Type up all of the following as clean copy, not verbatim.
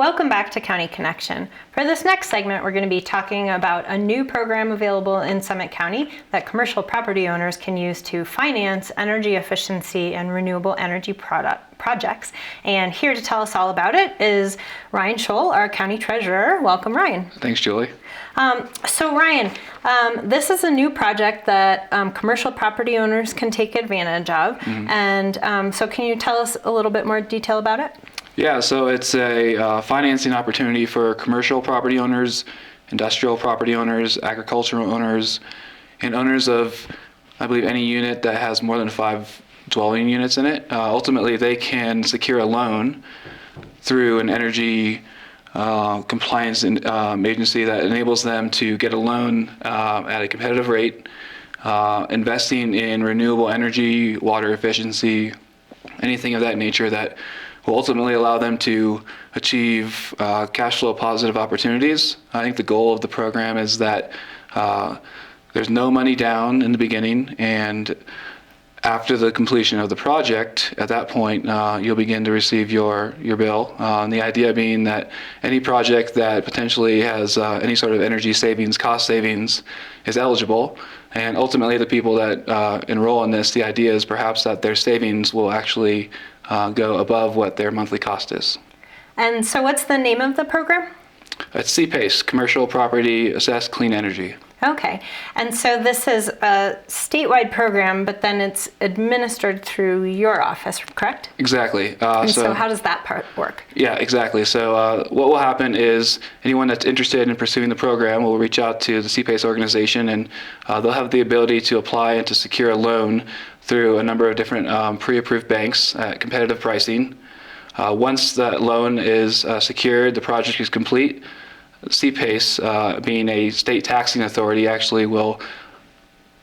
Welcome back to County Connection. For this next segment, we're going to be talking about a new program available in Summit County that commercial property owners can use to finance energy efficiency and renewable energy projects. And here to tell us all about it is Ryne Scholl, our county treasurer. Welcome, Ryne. Thanks, Julie. So Ryne, this is a new project that commercial property owners can take advantage of. And so can you tell us a little bit more detail about it? Yeah, so it's a financing opportunity for commercial property owners, industrial property owners, agricultural owners, and owners of, I believe, any unit that has more than 5 dwelling units in it. Ultimately, they can secure a loan through an energy compliance agency that enables them to get a loan at a competitive rate, investing in renewable energy, water efficiency, anything of that nature that will ultimately allow them to achieve cash flow positive opportunities. I think the goal of the program is that there's no money down in the beginning, and after the completion of the project, at that point, you'll begin to receive your bill. And the idea being that any project that potentially has any sort of energy savings, cost savings, is eligible. And ultimately, the people that enroll in this, the idea is perhaps that their savings will actually go above what their monthly cost is. And so what's the name of the program? It's CPACE, Commercial Property Assessed Clean Energy. Okay, and so this is a statewide program, but then it's administered through your office, correct? Exactly. So how does that part work? Yeah, exactly. So what will happen is anyone that's interested in pursuing the program will reach out to the CPACE organization, and they'll have the ability to apply and to secure a loan through a number of different pre-approved banks at competitive pricing. Once that loan is secured, the project is complete. CPACE, being a state taxing authority, actually will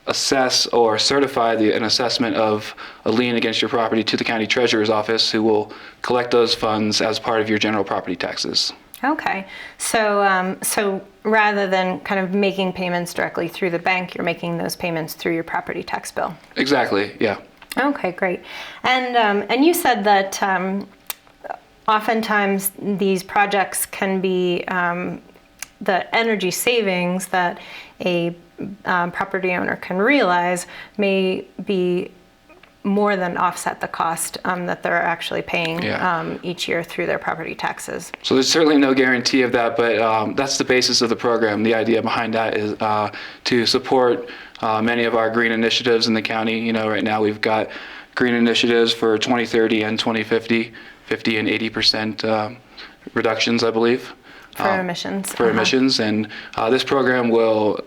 assess or certify an assessment of a lien against your property to the county treasurer's office, who will collect those funds as part of your general property taxes. Okay, so so rather than kind of making payments directly through the bank, you're making those payments through your property tax bill. Exactly. Yeah. Okay, great. And you said that oftentimes these projects can be the energy savings that a property owner can realize may be more than offset the cost that they're actually paying each year through their property taxes. So there's certainly no guarantee of that, but that's the basis of the program. The idea behind that is to support many of our green initiatives in the county. You know, right now we've got green initiatives for 2030 and 2050, 50 and 80% reductions, I believe. For emissions. For emissions, and this program will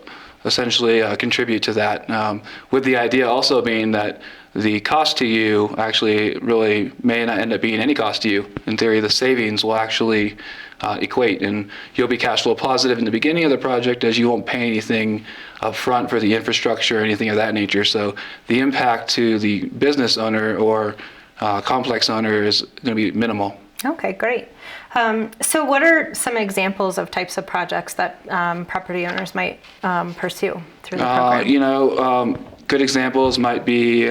essentially contribute to that, with the idea also being that the cost to you actually really may not end up being any cost to you. In theory, the savings will actually equate, and you'll be cash flow positive in the beginning of the project, as you won't pay anything up front for the infrastructure or anything of that nature. So the impact to the business owner or complex owner is going to be minimal. Okay, great. So what are some examples of types of projects that property owners might pursue through the program? Good examples might be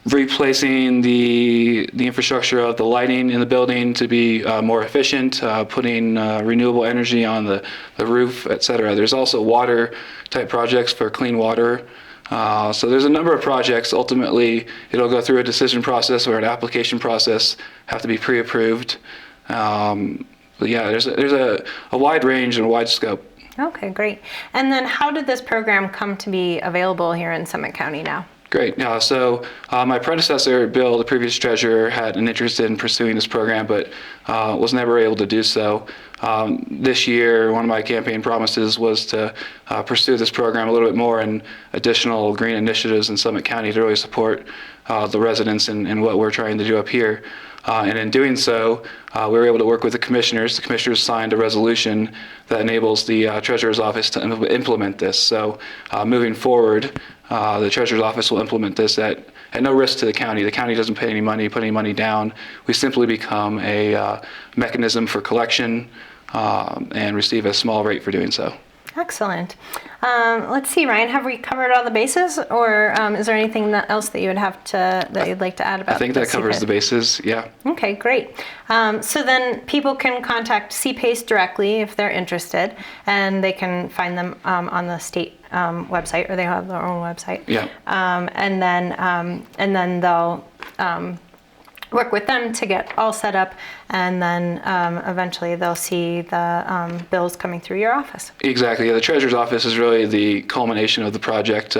replacing the infrastructure of the lighting in the building to be more efficient, putting renewable energy on the roof, et cetera. There's also water type projects for clean water. So there's a number of projects. Ultimately, it'll go through a decision process or an application process, have to be pre-approved. But yeah, there's a wide range and a wide scope. Okay, great. And then how did this program come to be available here in Summit County now? Great. So my predecessor, Bill, the previous treasurer, had an interest in pursuing this program, but was never able to do so. This year, one of my campaign promises was to pursue this program a little bit more and additional green initiatives in Summit County to really support the residents and what we're trying to do up here. And in doing so, we were able to work with the commissioners. The commissioners signed a resolution that enables the treasurer's office to implement this. So moving forward, the treasurer's office will implement this at no risk to the county. The county doesn't pay any money, put any money down. We simply become a mechanism for collection and receive a small rate for doing so. Excellent. Let's see, Ryan, have we covered all the bases, or is there anything else that you'd like to add about? I think that covers the bases. Yeah. Okay, great. So then people can contact CPACE directly if they're interested, and they can find them on the state website, or they have their own website. Yeah. And then they'll work with them to get all set up, and then eventually they'll see the bills coming through your office. Exactly. Yeah, the treasurer's office is really the culmination of the project,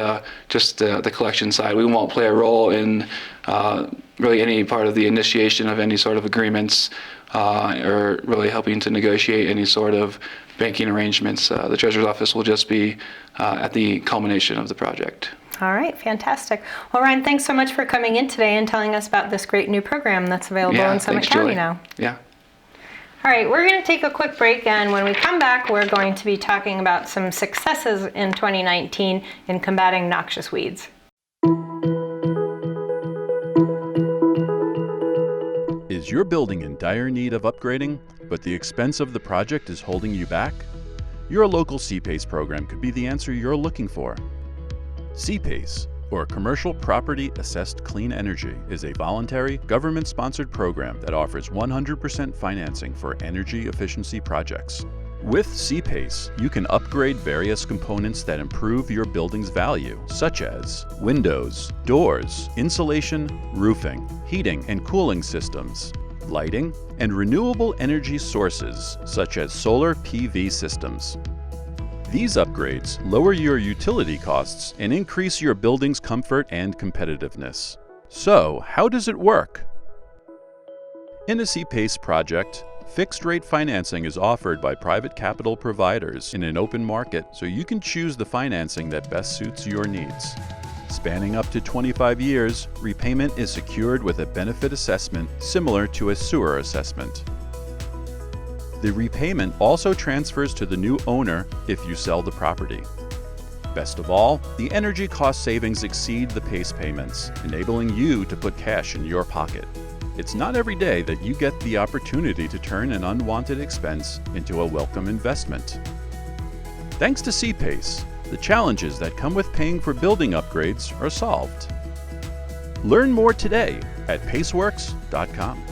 just the collection side. We won't play a role in really any part of the initiation of any sort of agreements or really helping to negotiate any sort of banking arrangements. The treasurer's office will just be at the culmination of the project. All right, fantastic. Well, Ryan, thanks so much for coming in today and telling us about this great new program that's available in Summit County Julie. now. Yeah. All right, we're going to take a quick break, and when we come back, we're going to be talking about some successes in 2019 in combating noxious weeds. Is your building in dire need of upgrading, but the expense of the project is holding you back? Your local CPACE program could be the answer you're looking for. CPACE, or Commercial Property Assessed Clean Energy, is a voluntary, government-sponsored program that offers 100% financing for energy efficiency projects. With CPACE, you can upgrade various components that improve your building's value, such as windows, doors, insulation, roofing, heating and cooling systems, lighting, and renewable energy sources, such as solar PV systems. These upgrades lower your utility costs and increase your building's comfort and competitiveness. So, how does it work? In a CPACE project, fixed-rate financing is offered by private capital providers in an open market, so you can choose the financing that best suits your needs. Spanning up to 25 years, repayment is secured with a benefit assessment similar to a sewer assessment. The repayment also transfers to the new owner if you sell the property. Best of all, the energy cost savings exceed the PACE payments, enabling you to put cash in your pocket. It's not every day that you get the opportunity to turn an unwanted expense into a welcome investment. Thanks to CPACE, the challenges that come with paying for building upgrades are solved. Learn more today at paceworks.com.